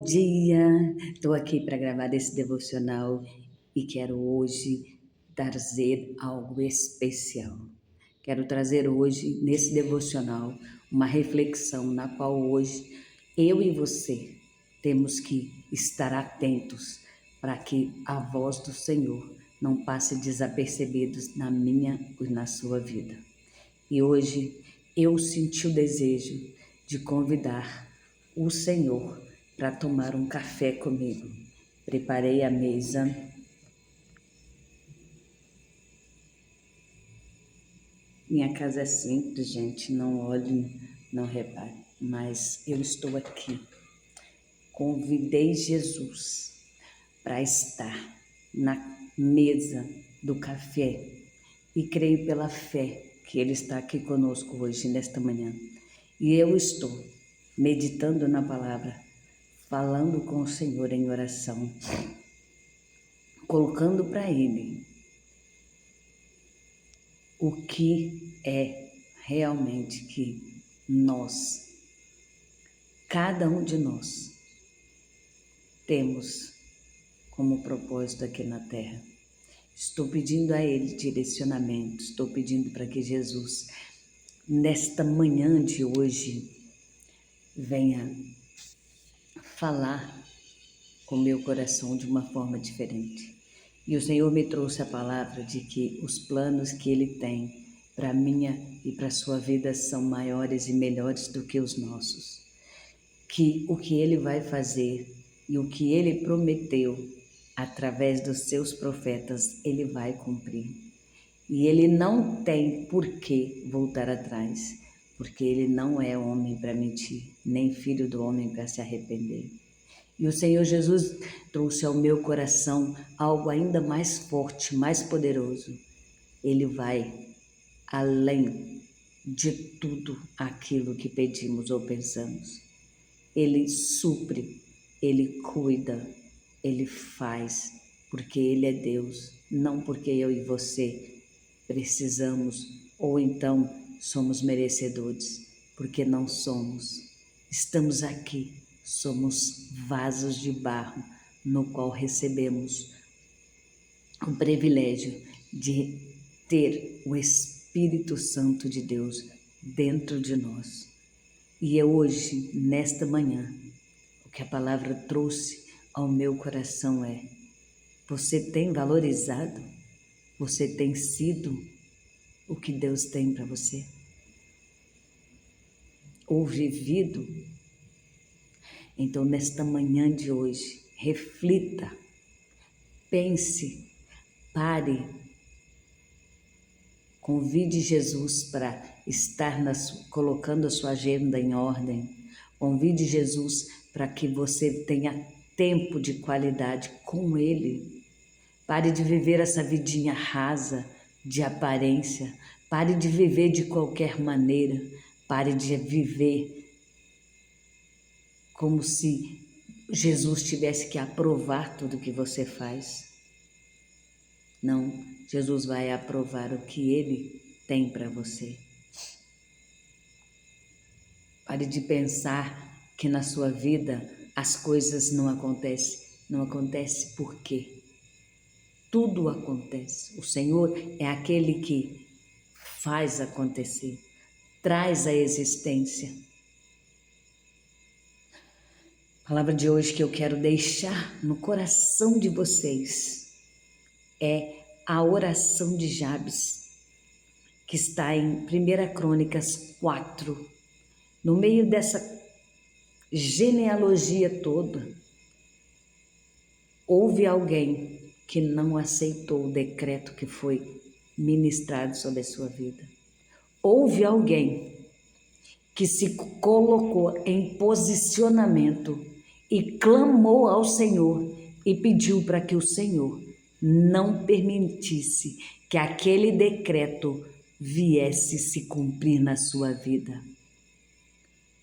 Dia, estou aqui para gravar esse devocional e quero hoje trazer algo especial. Quero trazer hoje, nesse devocional, uma reflexão na qual hoje eu e você temos que estar atentos para que a voz do Senhor não passe desapercebidos na minha e na sua vida. E hoje eu senti o desejo de convidar o Senhor para tomar um café comigo. Preparei a mesa. Minha casa é simples, gente, não olhem, não reparem, mas eu estou aqui. Convidei Jesus para estar na mesa do café e creio pela fé que Ele está aqui conosco hoje, nesta manhã. E eu estou meditando na palavra, falando com o Senhor em oração, colocando para Ele o que é realmente que nós, cada um de nós, temos como propósito aqui na terra. Estou pedindo a Ele direcionamento, estou pedindo para que Jesus, nesta manhã de hoje, venha falar com meu coração de uma forma diferente. E o Senhor me trouxe a palavra de que os planos que Ele tem para a minha e para a sua vida são maiores e melhores do que os nossos. Que o que Ele vai fazer e o que Ele prometeu através dos seus profetas, Ele vai cumprir. E Ele não tem por que voltar atrás, porque Ele não é homem para mentir, nem filho do homem para se arrepender. E o Senhor Jesus trouxe ao meu coração algo ainda mais forte, mais poderoso. Ele vai além de tudo aquilo que pedimos ou pensamos. Ele supre, Ele cuida, Ele faz, porque Ele é Deus, não porque eu e você precisamos ou então somos merecedores, porque não somos. Estamos aqui. Somos vasos de barro no qual recebemos o privilégio de ter o Espírito Santo de Deus dentro de nós. E eu hoje, nesta manhã, o que a palavra trouxe ao meu coração é: você tem valorizado? Você tem sido o que Deus tem para você? Ou vivido? Então, nesta manhã de hoje, reflita, pense, pare, convide Jesus para estar colocando a sua agenda em ordem, convide Jesus para que você tenha tempo de qualidade com Ele. Pare de viver essa vidinha rasa, de aparência, pare de viver de qualquer maneira, pare de viver como se Jesus tivesse que aprovar tudo que você faz. Não, Jesus vai aprovar o que Ele tem para você. Pare de pensar que na sua vida as coisas não acontecem. Não acontece por quê? Tudo acontece. O Senhor é aquele que faz acontecer, traz a existência. A palavra de hoje que eu quero deixar no coração de vocês é a oração de Jabes, que está em 1 Crônicas 4. No meio dessa genealogia toda, houve alguém que não aceitou o decreto que foi ministrado sobre a sua vida. Houve alguém que se colocou em posicionamento e clamou ao Senhor e pediu para que o Senhor não permitisse que aquele decreto viesse se cumprir na sua vida.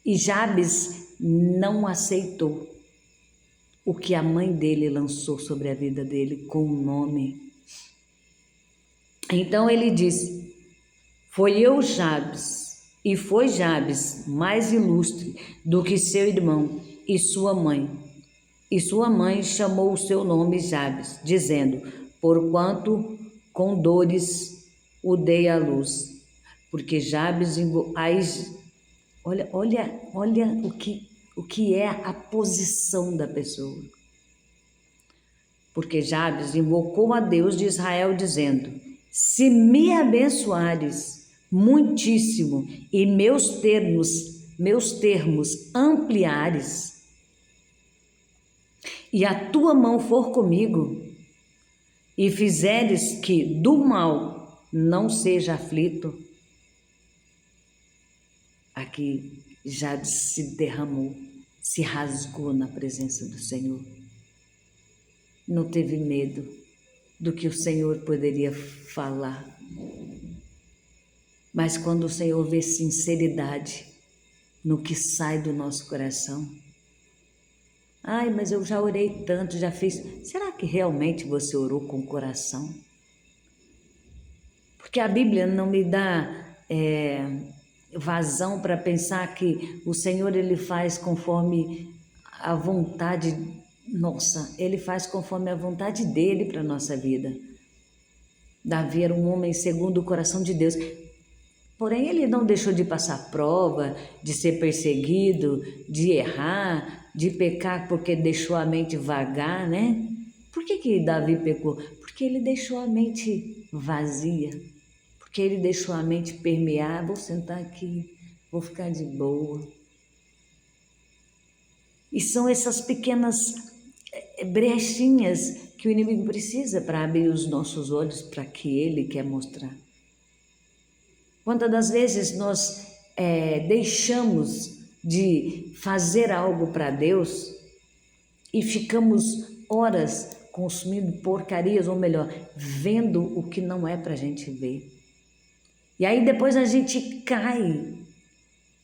E Jabes não aceitou o que a mãe dele lançou sobre a vida dele com o nome. Então ele disse: foi eu, Jabes, e foi Jabes mais ilustre do que seu irmão e sua mãe. E sua mãe chamou o seu nome Jabes, dizendo: porquanto com dores o dei à luz. Porque Jabes, olha o que é a posição da pessoa. Porque Jabes invocou a Deus de Israel, dizendo: se me abençoares muitíssimo e meus termos ampliares, e a tua mão for comigo, e fizeres que do mal não seja aflito. Aqui Jabes se derramou, se rasgou na presença do Senhor. Não teve medo do que o Senhor poderia falar. Mas quando o Senhor vê sinceridade no que sai do nosso coração, ai, mas eu já orei tanto, já fiz. Será que realmente você orou com o coração? Porque a Bíblia não me dá vazão para pensar que o Senhor ele faz conforme a vontade nossa, ele faz conforme a vontade dele para a nossa vida. Davi era um homem segundo o coração de Deus. Porém, ele não deixou de passar prova, de ser perseguido, de errar, de pecar porque deixou a mente vagar, né? Por que Davi pecou? Porque ele deixou a mente vazia, porque ele deixou a mente permear. Vou sentar aqui, vou ficar de boa. E são essas pequenas brechinhas que o inimigo precisa para abrir os nossos olhos para que ele quer mostrar. Quantas das vezes nós deixamos de fazer algo para Deus e ficamos horas consumindo porcarias, ou melhor, vendo o que não é para a gente ver. E aí depois a gente cai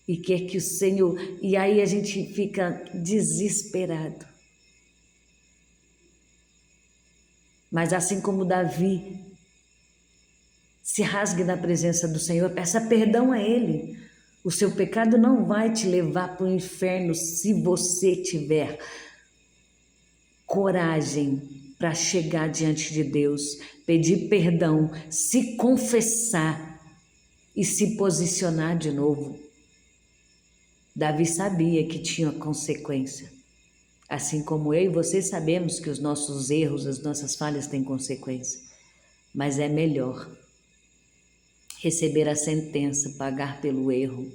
e quer que o Senhor... E aí a gente fica desesperado. Mas assim como Davi se rasgue na presença do Senhor, peça perdão a Ele. O seu pecado não vai te levar para o inferno se você tiver coragem para chegar diante de Deus, pedir perdão, se confessar e se posicionar de novo. Davi sabia que tinha consequência. Assim como eu e você sabemos que os nossos erros, as nossas falhas têm consequência. Mas é melhor receber a sentença, pagar pelo erro,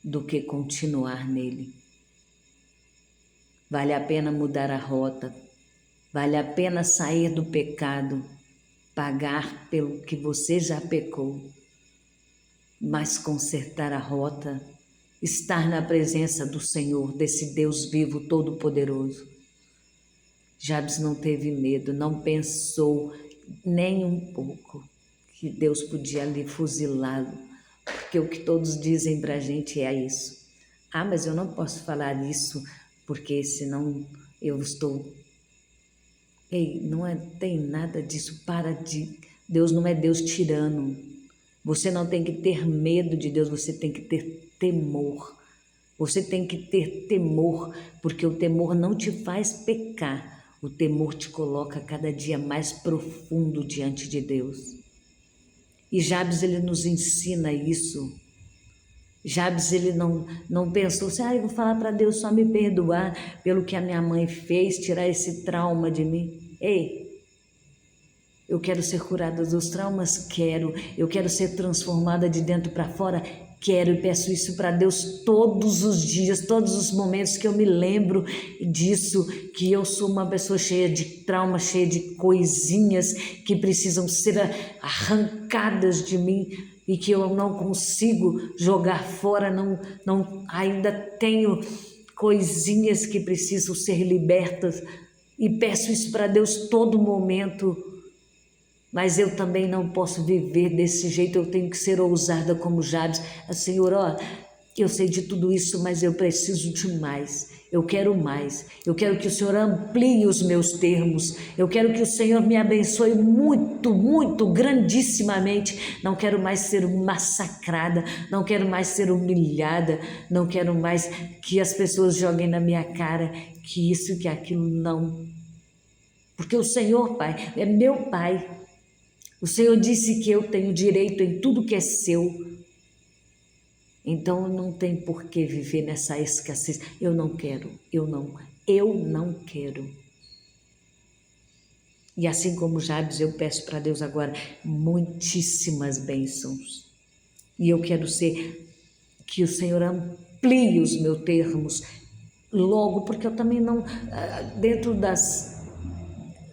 do que continuar nele. Vale a pena mudar a rota, vale a pena sair do pecado, pagar pelo que você já pecou, mas consertar a rota, estar na presença do Senhor, desse Deus vivo, todo-poderoso. Jabes não teve medo, não pensou nem um pouco que Deus podia ali fuzilá-lo, porque o que todos dizem para a gente é isso. Ah, mas eu não posso falar isso, porque senão eu estou... Ei, tem nada disso, Deus não é Deus tirano. Você não tem que ter medo de Deus, você tem que ter temor. Você tem que ter temor, porque o temor não te faz pecar. O temor te coloca cada dia mais profundo diante de Deus. E Jabes, ele nos ensina isso. Jabes, ele não pensou assim, eu vou falar para Deus só me perdoar pelo que a minha mãe fez, tirar esse trauma de mim. Ei, eu quero ser curada dos traumas? Quero. Eu quero ser transformada de dentro para fora? Quero, e peço isso para Deus todos os dias, todos os momentos que eu me lembro disso, que eu sou uma pessoa cheia de trauma, cheia de coisinhas que precisam ser arrancadas de mim e que eu não consigo jogar fora, ainda tenho coisinhas que precisam ser libertas e peço isso para Deus todo momento. Mas eu também não posso viver desse jeito, eu tenho que ser ousada como Jabes. Senhor, Eu sei de tudo isso, mas eu preciso de mais. Eu quero mais. Eu quero que o Senhor amplie os meus termos. Eu quero que o Senhor me abençoe muito, muito, grandissimamente. Não quero mais ser massacrada. Não quero mais ser humilhada. Não quero mais que as pessoas joguem na minha cara que isso, que aquilo. Não. Porque o Senhor, Pai, é meu Pai. O Senhor disse que eu tenho direito em tudo que é seu. Então não tem por que viver nessa escassez. Eu não quero, eu não quero. E assim como Jabes, eu peço para Deus agora muitíssimas bênçãos. E eu quero ser que o Senhor amplie os meus termos logo, porque eu também não, dentro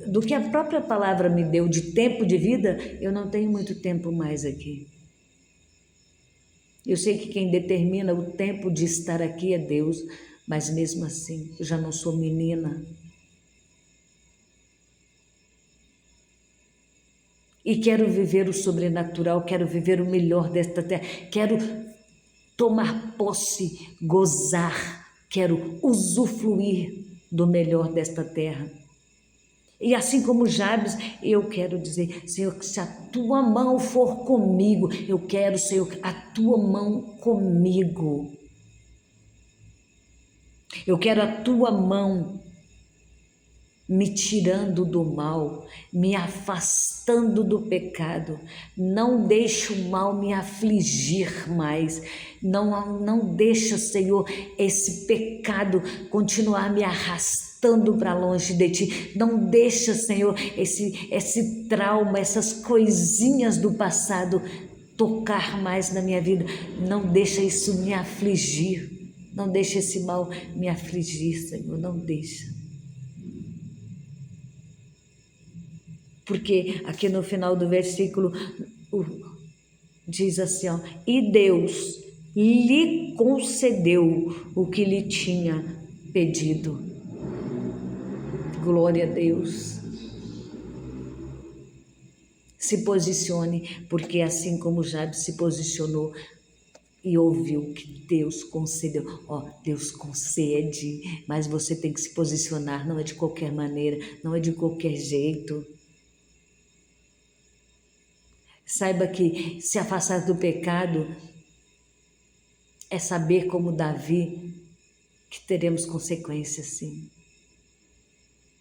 do que a própria palavra me deu de tempo de vida, eu não tenho muito tempo mais aqui. Eu sei que quem determina o tempo de estar aqui é Deus, mas mesmo assim, eu já não sou menina. E quero viver o sobrenatural, quero viver o melhor desta terra, quero tomar posse, gozar, quero usufruir do melhor desta terra. E assim como Jabes, eu quero dizer, Senhor, que se a tua mão for comigo, eu quero, Senhor, a tua mão comigo. Eu quero a tua mão me tirando do mal, me afastando do pecado. Não deixe o mal me afligir mais. Não deixa, Senhor, esse pecado continuar me arrastando para longe de ti. Não deixa, Senhor, esse trauma, essas coisinhas do passado tocar mais na minha vida. Não deixa isso me afligir. Não deixa esse mal me afligir, Senhor. Não deixa. Porque aqui no final do versículo diz assim, ó, e Deus lhe concedeu o que lhe tinha pedido. Glória a Deus. Se posicione, porque assim como Jabes se posicionou e ouviu que Deus concedeu, ó, Deus concede, mas você tem que se posicionar, não é de qualquer maneira, não é de qualquer jeito. Saiba que se afastar do pecado é saber, como Davi, que teremos consequências, sim.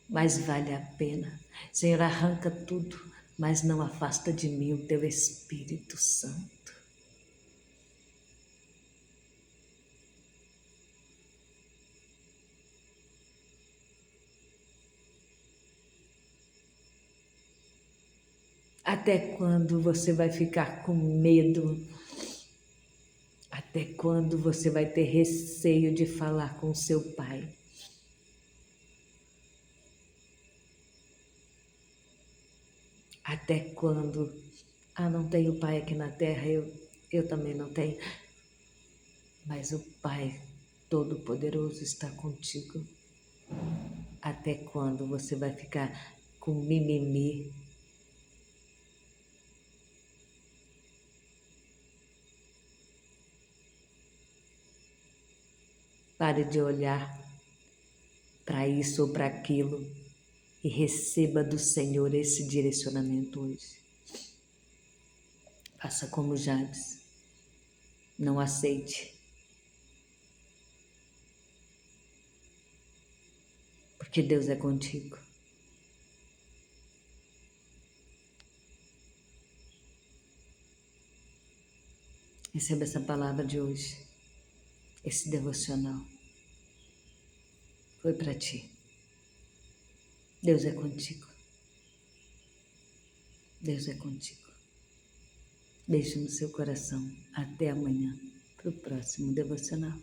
Mas vale a pena. Senhor, arranca tudo, mas não afasta de mim o teu Espírito Santo. Até quando você vai ficar com medo? Até quando você vai ter receio de falar com seu pai? Até quando? Ah, não tenho pai aqui na terra, eu também não tenho. Mas o Pai Todo-Poderoso está contigo. Até quando você vai ficar com mimimi? Pare de olhar para isso ou para aquilo e receba do Senhor esse direcionamento hoje. Faça como Jabes. Não aceite. Porque Deus é contigo. Receba essa palavra de hoje. Esse devocional. Foi para ti. Deus é contigo. Deus é contigo. Beijo no seu coração. Até amanhã, para o próximo devocional.